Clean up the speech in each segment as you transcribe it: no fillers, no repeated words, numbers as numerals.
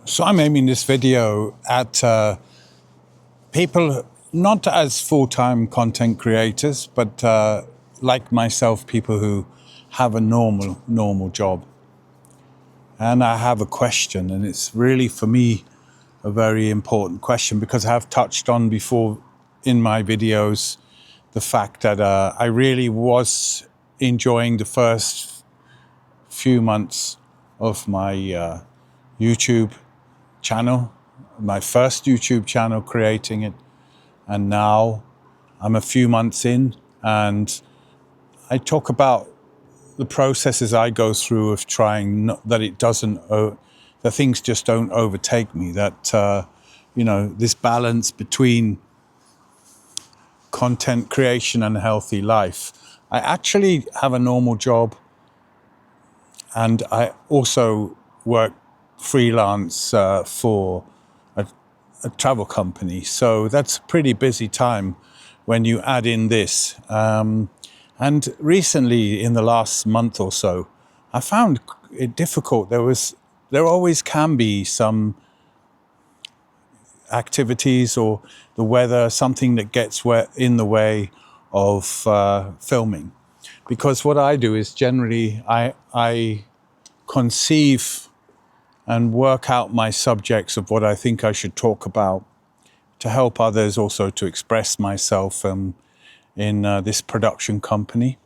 So I'm aiming this video at people not as full-time content creators, but like myself, people who have a normal job. And I have a question, and it's really for me a very important question because I have touched on before in my videos the fact that I really was enjoying the first few months of my YouTube channel, my first YouTube channel, creating it. And now I'm a few months in, and I talk about the processes I go through of trying that it doesn't, that things just don't overtake me, that, this balance between content creation and a healthy life. I actually have a normal job, and I also work freelance for a travel company. So that's a pretty busy time when you add in this. And recently, in the last month or so, I found it difficult. There always can be some activities or the weather, something that gets in the way of filming. Because what I do is generally I conceive and work out my subjects of what I think I should talk about to help others, also to express myself in this production company.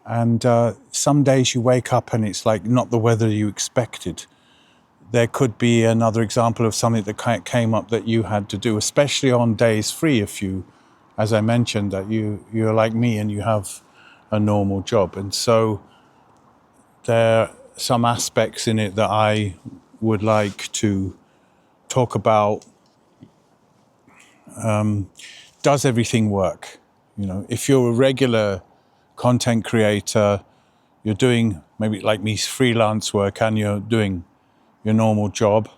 And some days you wake up and it's like not the weather you expected. There could be another example of something that came up that you had to do, especially on days free, if you, as I mentioned, that you're like me and you have a normal job. And so there are some aspects in it that I would like to talk about. Does everything work? If you're a regular content creator, you're doing maybe like me freelance work and you're doing your normal job,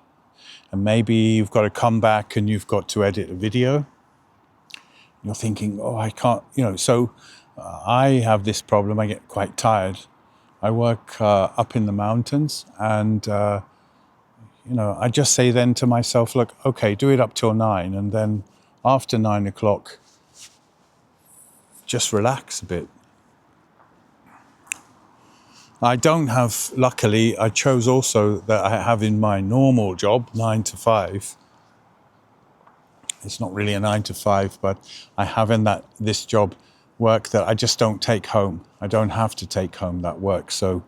and maybe you've got to come back and you've got to edit a video. You're thinking, oh, I can't, so I have this problem. I get quite tired. I work up in the mountains, and I just say then to myself, look, okay, do it up till 9, and then after 9 o'clock, just relax a bit. I don't have, luckily, I chose also that I have in my normal job, 9 to 5. It's not really a 9 to 5, but I have in this job work that I just don't take home. I don't have to take home that work. So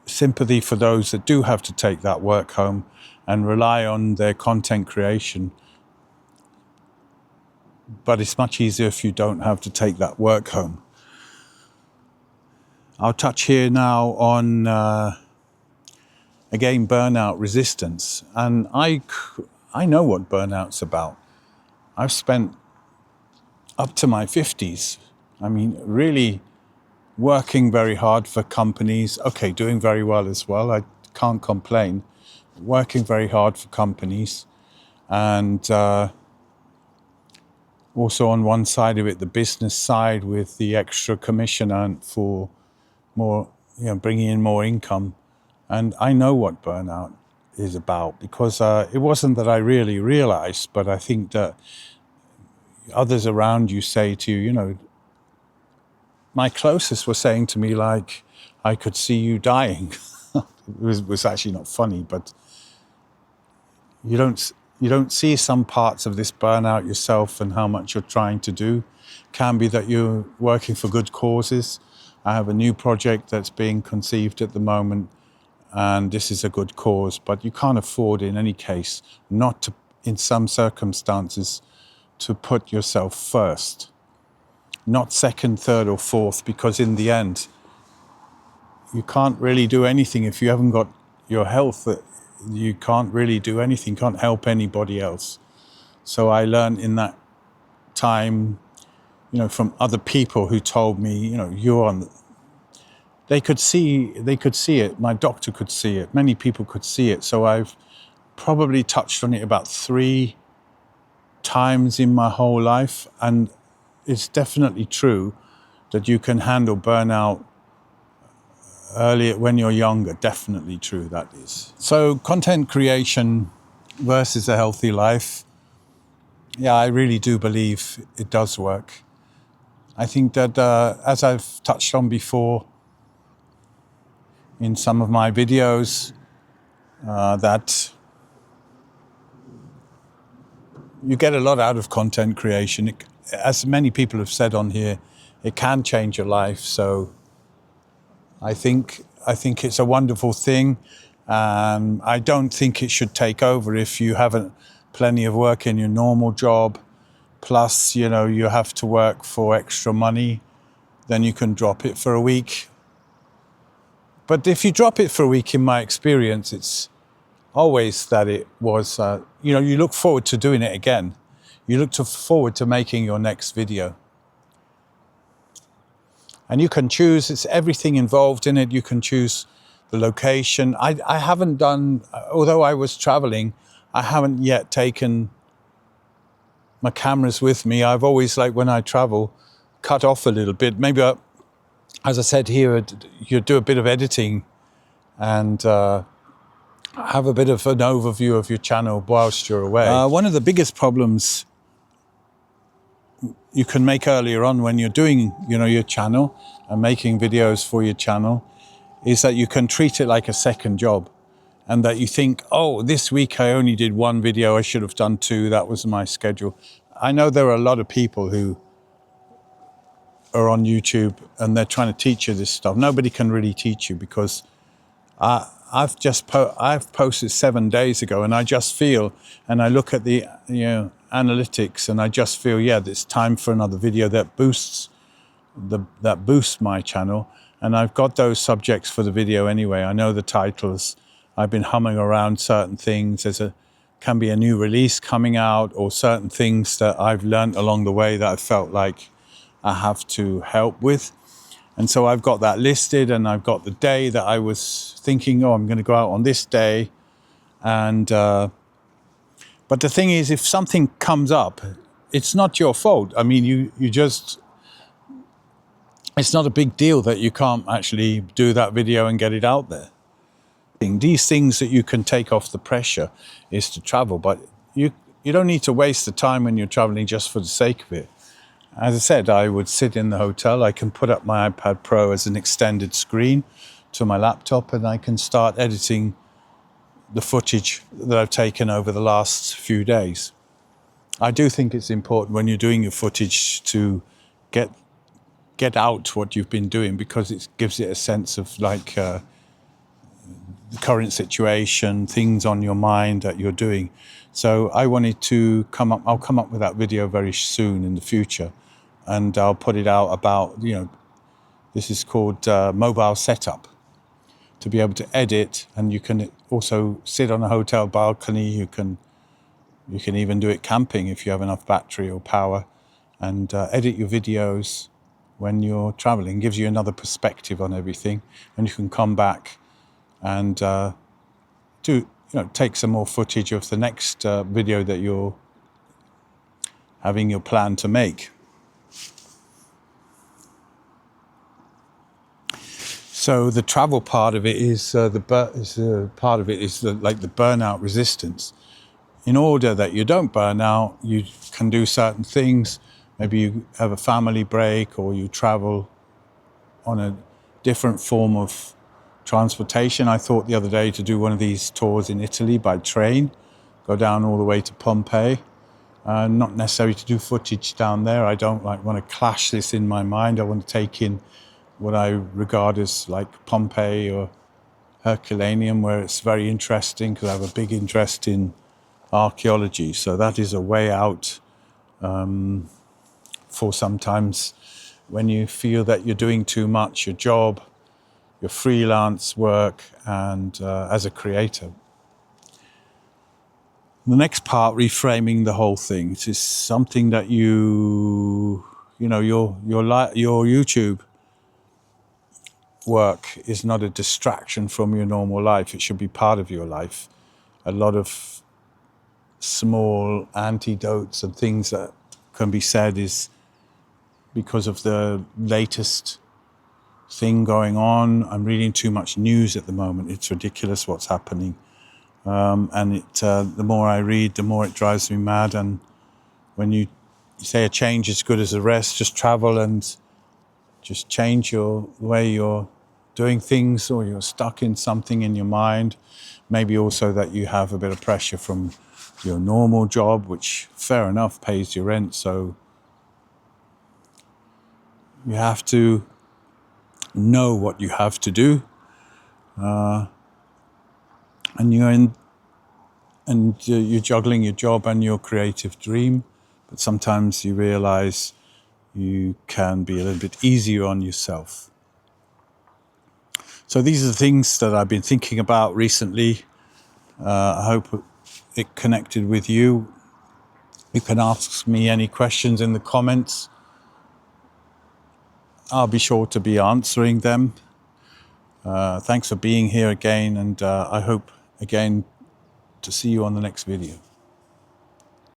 sympathy for those that do have to take that work home and rely on their content creation. But it's much easier if you don't have to take that work home. I'll touch here now on, again, burnout resistance. And I know what burnout's about. I've spent up to my 50s, really working very hard for companies. Okay, doing very well as well. I can't complain. Working very hard for companies. And also on one side of it, the business side with the extra commission earned for more, bringing in more income. And I know what burnout is about because it wasn't that I really realized, but I think that others around you say to you, my closest were saying to me, like, I could see you dying. It was actually not funny, but you don't see some parts of this burnout yourself and how much you're trying to do. Can be that you're working for good causes. I have a new project that's being conceived at the moment, and this is a good cause, but you can't afford in any case not to, in some circumstances, to put yourself first. Not second, third or fourth, because in the end, you can't really do anything if you haven't got your health. You can't really do anything, can't help anybody else. So I learned in that time, from other people who told me, you're on. They could see it. My doctor could see it. Many people could see it. So I've probably touched on it about 3 times in my whole life. And it's definitely true that you can handle burnout earlier when you're younger. Definitely true, that is. So content creation versus a healthy life. Yeah, I really do believe it does work. I think that, as I've touched on before in some of my videos, that you get a lot out of content creation. As many people have said on here, it can change your life. So I think it's a wonderful thing. I don't think it should take over if you haven't plenty of work in your normal job. Plus, you know, you have to work for extra money. Then you can drop it for a week. But if you drop it for a week, in my experience, it's always that it was, you know, you look forward to doing it again. You look forward to making your next video. And you can choose, it's everything involved in it. You can choose the location. I haven't done, although I was traveling, I haven't yet taken my cameras with me. I've always, like when I travel, cut off a little bit. Maybe, as I said here, you do a bit of editing and have a bit of an overview of your channel whilst you're away. One of the biggest problems you can make earlier on when you're doing, you know, your channel and making videos for your channel is that you can treat it like a second job, and that you think, oh, this week I only did one video, I should have done two, that was my schedule. I know there are a lot of people who are on YouTube and they're trying to teach you this stuff. Nobody can really teach you, because I've posted 7 days ago, and I just feel, and I look at the, you know, analytics, and I just feel, yeah, it's time for another video that boosts my channel. And I've got those subjects for the video anyway. I know the titles. I've been humming around certain things. Can be a new release coming out, or certain things that I've learned along the way that I felt like I have to help with. And so I've got that listed, and I've got the day that I was thinking, oh, I'm going to go out on this day. And but the thing is, if something comes up, it's not your fault. I mean, you just, it's not a big deal that you can't actually do that video and get it out there. These things that you can take off the pressure is to travel, but you don't need to waste the time when you're traveling just for the sake of it. As I said, I would sit in the hotel. I can put up my iPad Pro as an extended screen to my laptop, and I can start editing the footage that I've taken over the last few days. I do think it's important when you're doing your footage to get out what you've been doing, because it gives it a sense of like the current situation, things on your mind that you're doing. So I wanted to I'll come up with that video very soon in the future, and I'll put it out about, you know, this is called mobile setup, to be able to edit. And you can also sit on a hotel balcony. You can even do it camping if you have enough battery or power, and edit your videos when you're traveling. Gives you another perspective on everything, and you can come back and take some more footage of the next video that you're having your plan to make. So the travel part of it is the burnout resistance. In order that you don't burn out, you can do certain things. Maybe you have a family break, or you travel on a different form of transportation. I thought the other day to do one of these tours in Italy by train, go down all the way to Pompeii. Not necessarily to do footage down there. I don't want to clash this in my mind. I want to take in what I regard as like Pompeii or Herculaneum, where it's very interesting, because I have a big interest in archaeology. So that is a way out for sometimes when you feel that you're doing too much, your job, your freelance work, and as a creator. The next part, reframing the whole thing. It is something that your YouTube work is not a distraction from your normal life. It should be part of your life. A lot of small antidotes and things that can be said is because of the latest thing going on. I'm reading too much news at the moment. It's ridiculous what's happening. And the more I read, the more it drives me mad. And when you say a change is good as a rest, just travel and just change the way you're doing things, or you're stuck in something in your mind. Maybe also that you have a bit of pressure from your normal job, which fair enough pays your rent. So you have to know what you have to do, and you're juggling your job and your creative dream. But sometimes you realize you can be a little bit easier on yourself. So these are the things that I've been thinking about recently. I hope it connected with you. You can ask me any questions in the comments. I'll be sure to be answering them. Thanks for being here again, and I hope again to see you on the next video.